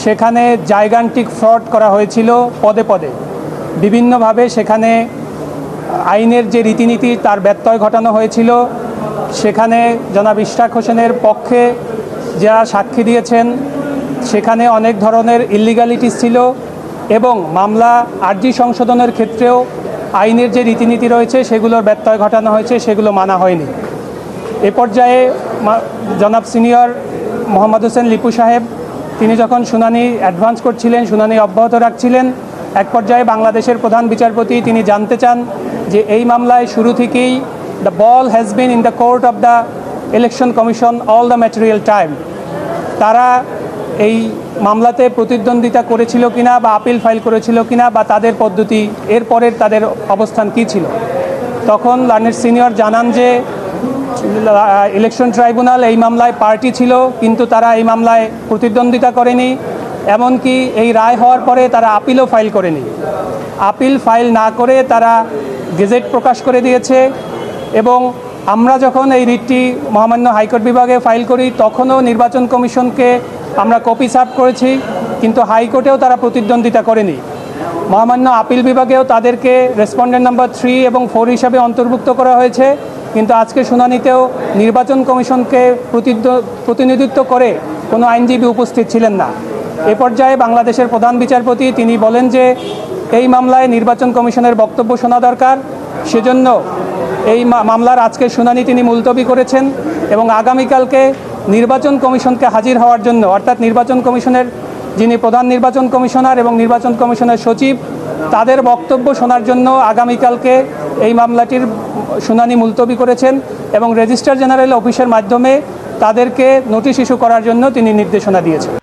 সেখানে gigantic fraud করা হয়েছিল পদে পদে, বিভিন্নভাবে সেখানে আইনের যে রীতিনীতি তার ব্যত্যয় ঘটানো হয়েছিল। সেখানে জনাব ইশরাক হোসেনের পক্ষে যারা সাক্ষী দিয়েছেন সেখানে অনেক ধরনের ইলিগালিটিস ছিল এবং মামলা আর্জি সংশোধনের ক্ষেত্রেও আইনের যে রীতিনীতি রয়েছে সেগুলোর ব্যত্যয় ঘটানো হয়েছে, সেগুলো মানা হয়নি। এ পর্যায়ে জনাব সিনিয়র মোহাম্মদ হোসেন লিপু সাহেব তিনি যখন শুনানি অ্যাডভান্স করছিলেন, শুনানি অব্যাহত রাখছিলেন, এক পর্যায়ে বাংলাদেশের প্রধান বিচারপতি তিনি জানতে চান যে এই মামলায় শুরু থেকেই the ball has been in the court of the election commission all the material time. তারা এই মামলাতে প্রতিদ্বন্দ্বিতা করেছিল কিনা বা আপিল ফাইল করেছিল কিনা বা তাদের পদ্ধতি এরপরের তাদের অবস্থান কী ছিল। তখন লার্নেড সিনিয়র জানান যে ইলেকশন ট্রাইব্যুনাল এই মামলায় পার্টি ছিল, কিন্তু তারা এই মামলায় প্রতিদ্বন্দ্বিতা করেনি। এমনকি এই রায় হওয়ার পরে তারা আপিলও ফাইল করেনি। আপিল ফাইল না করে তারা গেজেট প্রকাশ করে দিয়েছে এবং আমরা যখন এই রিটটি মহামান্য হাইকোর্ট বিভাগে ফাইল করি তখনও নির্বাচন কমিশনকে আমরা কপি সার্ভ করেছি, কিন্তু হাইকোর্টেও তারা প্রতিদ্বন্দ্বিতা করেনি। মহামান্য আপিল বিভাগেও তাদেরকে রেসপন্ডেন্ট নাম্বার 3 এবং 4 হিসাবে অন্তর্ভুক্ত করা হয়েছে, কিন্তু আজকে শুনানিতেও নির্বাচন কমিশনকে প্রতিনিধিত্ব করে কোনো আইনজীবী উপস্থিত ছিলেন না। এ পর্যায়ে বাংলাদেশের প্রধান বিচারপতি তিনি বলেন যে এই মামলায় নির্বাচন কমিশনের বক্তব্য শোনা দরকার, সেজন্য এই মামলার আজকের শুনানি তিনি মুলতবি করেছেন এবং আগামীকালকে নির্বাচন কমিশনকে হাজির হওয়ার জন্য, অর্থাৎ নির্বাচন কমিশনের যিনি প্রধান নির্বাচন কমিশনার এবং নির্বাচন কমিশনের সচিব তাদের বক্তব্য শোনার জন্য আগামীকালকে এই মামলাটির শুনানি মুলতবি করেছেন এবং রেজিস্ট্রার জেনারেল অফিসের মাধ্যমে তাদেরকে নোটিশ ইস্যু করার জন্য তিনি নির্দেশনা দিয়েছেন।